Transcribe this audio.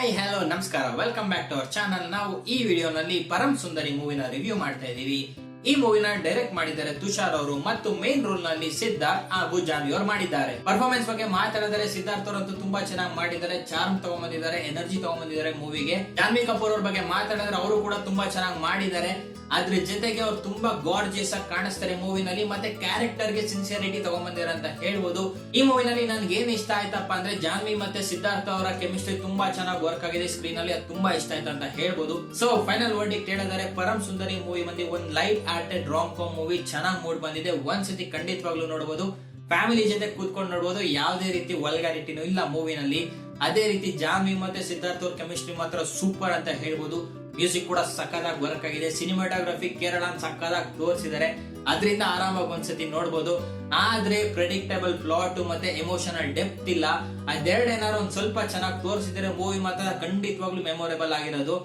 Hi hello ನಮಸ್ಕಾರ, welcome back to our channel. ನಾವು ಈ ವಿಡಿಯೋನಲ್ಲಿ ಪರಂ ಸುಂದರಿ ಮೂವಿನ ರಿವ್ಯೂ ಮಾಡ್ತಾ ಇದೀವಿ. ಈ ಮೂವಿನ ಡೈರೆಕ್ಟ್ ಮಾಡಿದ್ದಾರೆ ತುಷಾರ್ ಅವರು ಮತ್ತು ಮೇನ್ ರೋಲ್ ನಲ್ಲಿ ಸಿದ್ಧಾರ್ಥ್ ಹಾಗೂ ಜಾನ್ವಿ ಅವರು ಮಾಡಿದ್ದಾರೆ. ಪರ್ಫಾರ್ಮೆನ್ಸ್ ಬಗ್ಗೆ ಮಾತಾಡಿದರೆ ಸಿದ್ಧಾರ್ಥ್ ಅವರಂತೂ ತುಂಬಾ ಚೆನ್ನಾಗಿ ಮಾಡಿದ್ದಾರೆ, ಚಾರ್ಮ್ ತಗೊಂಡ್ಬಂದಿದ್ದಾರೆ, ಎನರ್ಜಿ ತಗೊಂಡ್ಬಂದಿದ್ದಾರೆ ಮೂವಿಗೆ. ಜಾನ್ವಿ ಕಪೂರ್ ಅವ್ರ ಬಗ್ಗೆ ಮಾತಾಡಿದ್ರೆ ಅವರು ಕೂಡ ತುಂಬಾ ಚೆನ್ನಾಗಿ ಮಾಡಿದ್ದಾರೆ. ಅದ್ರ ಜೊತೆಗೆ ಅವ್ರು ತುಂಬಾ ಗಾರ್ಜಿಯಸ್ ಆಗಿ ಕಾಣಿಸ್ತಾರೆ ಮೂವಿನಲ್ಲಿ, ಮತ್ತೆ ಕ್ಯಾರೆಕ್ಟರ್ ಗೆ ಸಿನ್ಸಿಯರಿಟಿ ತಗೊಂಡ್ಬಂದಿದ್ದಾರೆ ಅಂತ ಹೇಳ್ಬೋದು. ಈ ಮೂವಿನಲ್ಲಿ ನನ್ಗೆ ಏನ್ ಇಷ್ಟ ಆಯ್ತಪ್ಪ ಅಂದ್ರೆ ಜಾನ್ವಿ ಮತ್ತೆ ಸಿದ್ಧಾರ್ಥ್ ಅವರ ಕೆಮಿಸ್ಟ್ರಿ ತುಂಬಾ ಚೆನ್ನಾಗಿ ವರ್ಕ್ ಆಗಿದೆ ಸ್ಕ್ರೀನ್ ಅಲ್ಲಿ, ಅದು ತುಂಬಾ ಇಷ್ಟ ಆಯ್ತು ಅಂತ ಹೇಳ್ಬೋದು. ಸೊ ಫೈನಲ್ ವರ್ಡಿಕ್ಟ್ ಹೇಳಿದರೆ ಪರಂ ಸುಂದರಿ ಮೂವಿ ಬಂದು ಒಂದ್ ಲೈಟ್ ಆರ್ಟೆಡ್ ರಾಮ್ ಕಾಮ್ ಮೂವಿ, ಚೆನ್ನಾಗಿ ಮೂಡ್ ಬಂದಿದೆ. ಒಂದ್ಸತಿ ಖಂಡಿತವಾಗ್ಲೂ ನೋಡಬಹುದು, ಫ್ಯಾಮಿಲಿ ಜೊತೆ ಕೂತ್ಕೊಂಡು ನೋಡಬಹುದು. ಯಾವುದೇ ರೀತಿ ವಲ್ಗಾರಿಟಿನೂ ಇಲ್ಲ ಮೂವಿನಲ್ಲಿ. ಅದೇ ರೀತಿ ಜಾನ್ವಿ ಮತ್ತೆ ಸಿದ್ಧಾರ್ಥ್ ಅವ್ರ ಕೆಮಿಸ್ಟ್ರಿ ಮಾತ್ರ ಸೂಪರ್ ಅಂತ ಹೇಳ್ಬೋದು. ಮ್ಯೂಸಿಕ್ ಕೂಡ ಸಕ್ಕದಾಗಿ ವರ್ಕ್ ಆಗಿದೆ, ಸಿನಿಮಾಟೋಗ್ರಫಿ ಕೇರಳ ಸಕ್ಕದಾಗಿ ತೋರಿಸಿದ್ದಾರೆ. ಅದರಿಂದ ಆರಾಮಾಗಿ ಒಂದ್ಸತಿ ನೋಡಬಹುದು. ಆದ್ರೆ ಪ್ರೆಡಿಕ್ಟಬಲ್ ಪ್ಲಾಟ್ ಮತ್ತೆ ಎಮೋಷನಲ್ ಡೆಪ್ತ್ ಇಲ್ಲ. ಅದೆರಡೇನಾದ್ರು ಒಂದ್ ಸ್ವಲ್ಪ ಚೆನ್ನಾಗಿ ತೋರಿಸಿದ್ರೆ ಮೂವಿ ಮಾತ್ರ ಖಂಡಿತವಾಗ್ಲೂ ಮೆಮೊರೇಬಲ್ ಆಗಿರೋದು.